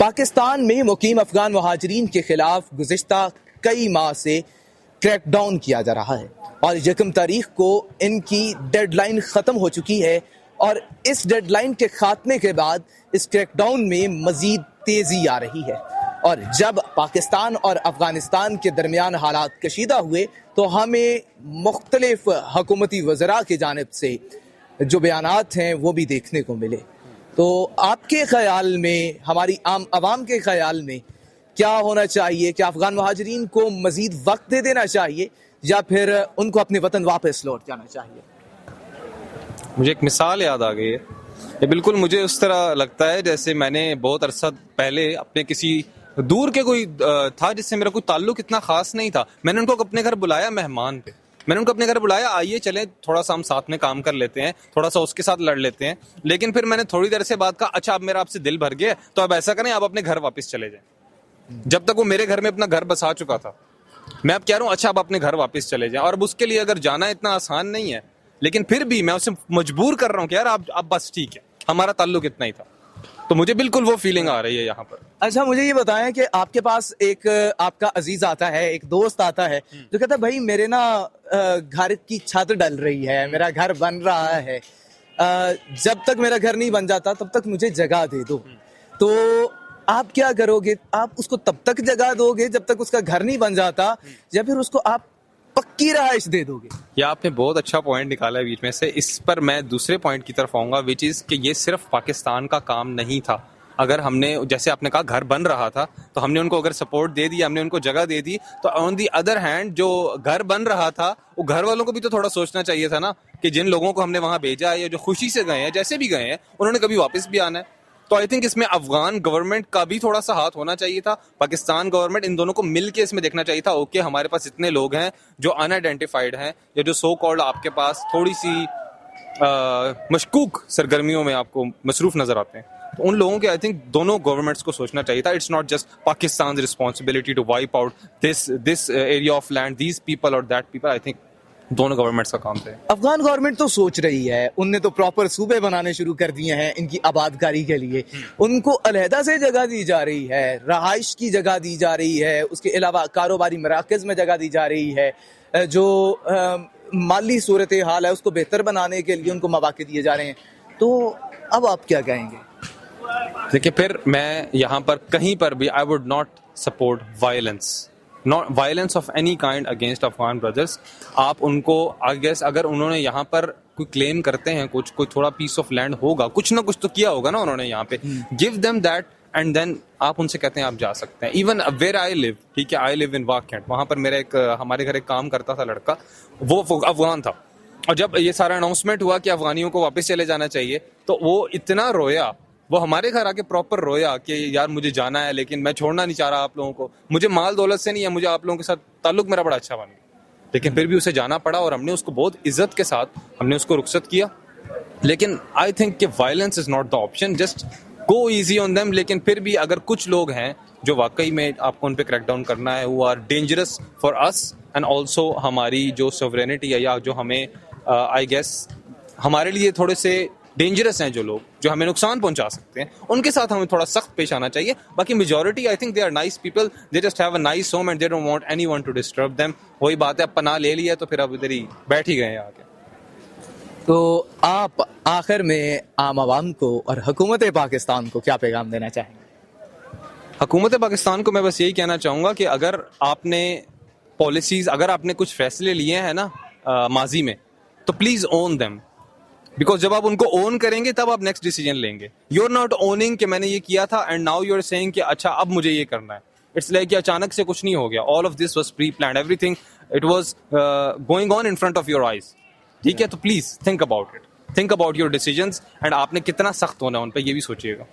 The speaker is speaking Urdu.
پاکستان میں مقیم افغان مہاجرین کے خلاف گزشتہ کئی ماہ سے کریک ڈاؤن کیا جا رہا ہے اور 1 تاریخ کو ان کی ڈیڈ لائن ختم ہو چکی ہے، اور اس ڈیڈ لائن کے خاتمے کے بعد اس کریک ڈاؤن میں مزید تیزی آ رہی ہے۔ اور جب پاکستان اور افغانستان کے درمیان حالات کشیدہ ہوئے تو ہمیں مختلف حکومتی وزراء کی جانب سے جو بیانات ہیں وہ بھی دیکھنے کو ملے۔ تو آپ کے خیال میں، ہماری عام عوام کے خیال میں کیا ہونا چاہیے؟ کہ افغان مہاجرین کو مزید وقت دے دینا چاہیے یا پھر ان کو اپنے وطن واپس لوٹ جانا چاہیے؟ مجھے ایک مثال یاد آ گئی ہے، یہ بالکل مجھے اس طرح لگتا ہے جیسے میں نے بہت عرصہ پہلے اپنے کسی دور کے کوئی تھا جس سے میرا کوئی تعلق اتنا خاص نہیں تھا، میں نے ان کو اپنے گھر بلایا مہمان پہ، میں نے ان کو اپنے گھر بلایا، آئیے چلیں تھوڑا سا ہم ساتھ میں کام کر لیتے ہیں، تھوڑا سا اس کے ساتھ لڑ لیتے ہیں، لیکن پھر میں نے تھوڑی دیر سے بات کہا اچھا اب میرا آپ سے دل بھر گیا تو اب ایسا کریں آپ اپنے گھر واپس چلے جائیں۔ جب تک وہ میرے گھر میں اپنا گھر بسا چکا تھا، میں اب کہہ رہا ہوں اچھا آپ اپنے گھر واپس چلے جائیں، اور اب اس کے لیے اگر جانا اتنا آسان نہیں ہے، لیکن پھر بھی میں اسے مجبور کر رہا ہوں کہ یار آپ بس ٹھیک ہے، ہمارا تعلق اتنا ہی تھا، تو مجھے بالکل وہ فیلنگ آ رہی ہے یہاں پر۔ اچھا مجھے یہ بتائیں کہ آپ کے پاس ایک آپ کا عزیز آتا ہے، ایک دوست آتا ہے جو کہتا ہے بھائی میرے نا گھر کی چھت ڈل رہی ہے، میرا گھر بن رہا ہے، جب تک میرا گھر نہیں بن جاتا تب تک مجھے جگہ دے دو، تو آپ کیا کرو گے؟ آپ اس کو تب تک جگہ دو گے جب تک اس کا گھر نہیں بن جاتا، یا پھر اس کو آپ پکی رہائش دے دو گے؟ یہ آپ نے بہت اچھا پوائنٹ نکالا ہے بیچ میں سے، اس پر میں دوسرے پوائنٹ کی طرف آؤں گا، وچ از کہ یہ صرف پاکستان کا کام نہیں تھا۔ اگر ہم نے جیسے آپ نے کہا گھر بن رہا تھا تو ہم نے ان کو اگر سپورٹ دے دی، ہم نے ان کو جگہ دے دی، تو آن دی ادر ہینڈ جو گھر بن رہا تھا وہ گھر والوں کو بھی تو تھوڑا سوچنا چاہیے تھا نا، کہ جن لوگوں کو ہم نے وہاں بھیجا ہے یا جو خوشی سے گئے ہیں جیسے بھی گئے ہیں انہوں نے کبھی واپس بھی آنا ہے۔ تو آئی تھنک اس میں افغان گورنمنٹ کا بھی تھوڑا سا ہاتھ ہونا چاہیے تھا، پاکستان گورنمنٹ، ان دونوں کو مل کے اس میں دیکھنا چاہیے تھا، اوکے ہمارے پاس اتنے لوگ ہیں جو ان آئیڈینٹیفائڈ ہیں یا جو سو کالڈ آپ کے پاس تھوڑی سی مشکوک سرگرمیوں میں آپ کو مصروف نظر آتے ہیں، تو ان لوگوں کے آئی تھنک دونوں گورنمنٹس کو سوچنا چاہیے تھا۔ It's not just Pakistan responsibility to wipe out this area of land, these people اور دیٹ پیپل، آئی تھنک دونوں گورنمنٹس کا کام تھا۔ افغان گورنمنٹ تو سوچ رہی ہے، ان نے تو پراپر صوبے بنانے شروع کر دیے ہیں ان کی آباد کاری کے لیے، ان کو علیحدہ سے جگہ دی جا رہی ہے، رہائش کی جگہ دی جا رہی ہے، اس کے علاوہ کاروباری مراکز میں جگہ دی جا رہی ہے، جو مالی صورتحال ہے اس کو بہتر بنانے کے لیے ان کو مواقع دیے جا رہے ہیں، تو اب آپ کیا کہیں گے؟ دیکھیں پھر میں یہاں پر کہیں پر بھی I would not support violence of any kind against Afghan brothers. آپ ان کو آئی گیس اگر انہوں نے یہاں پر کوئی کلیم کرتے ہیں کوئی تھوڑا پیس آف لینڈ ہوگا، کچھ نہ کچھ تو کیا ہوگا نا انہوں نے یہاں پہ، gave them that and then آپ ان سے کہتے ہیں آپ جا سکتے ہیں۔ ایون ویئر آئی لیو، ٹھیک ہے، آئی لیو ان واکینٹ، وہاں پر میرا ایک ہمارے گھر ایک کام کرتا تھا لڑکا، وہ افغان تھا، اور جب یہ سارا اناؤنسمنٹ ہوا کہ افغانیوں کو واپس چلے جانا چاہیے تو وہ اتنا رویا، وہ ہمارے گھر آ کے پراپر رویا کہ یار مجھے جانا ہے لیکن میں چھوڑنا نہیں چاہ رہا آپ لوگوں کو، مجھے مال دولت سے نہیں ہے، مجھے آپ لوگوں کے ساتھ تعلق میرا بڑا اچھا بن گیا، لیکن پھر بھی اسے جانا پڑا اور ہم نے اس کو بہت عزت کے ساتھ ہم نے اس کو رخصت کیا۔ لیکن آئی تھنک کہ violence is not the option, just go easy on them. لیکن پھر بھی اگر کچھ لوگ ہیں جو واقعی میں آپ کو ان پہ کریک ڈاؤن کرنا ہے، وہ are dangerous for us and also ہماری جو سوورینٹی ہے یا جو ہمیں آئی گیس ہمارے لیے تھوڑے سے ڈینجرس ہیں، جو لوگ جو ہمیں نقصان پہنچا سکتے ہیں، ان کے ساتھ ہمیں تھوڑا سخت پیش آنا چاہیے۔ باقی majority I think they are nice people, they just have a nice home and they don't want anyone to disturb them. وہی بات ہے، اب پناہ لے لی ہے تو پھر اب ادھر ہی بیٹھ ہی گئے ہیں آ کے۔ تو آپ آخر میں عام عوام کو اور حکومت پاکستان کو کیا پیغام دینا چاہیں گے؟ حکومت پاکستان کو میں بس یہی کہنا چاہوں گا کہ اگر آپ نے پالیسیز، اگر آپ نے کچھ فیصلے لیے ہیں نا ماضی میں، تو پلیز اون دیم، بیکاز جب آپ ان کو اون کریں گے تب آپ نیکسٹ ڈیسیجن لیں گے۔ یو آر ناٹ اوننگ کہ میں نے یہ کیا تھا and now you are seeing کہ اچھا اب مجھے یہ کرنا ہے، اٹس لائک کہ اچانک سے کچھ نہیں ہو گیا، all of this was pre planned, everything it was going on in front of your eyes, ٹھیک ہے؟ تو please think about it, think about your decisions, and آپ نے کتنا سخت ہونا ہے ان پہ یہ بھی سوچیے گا۔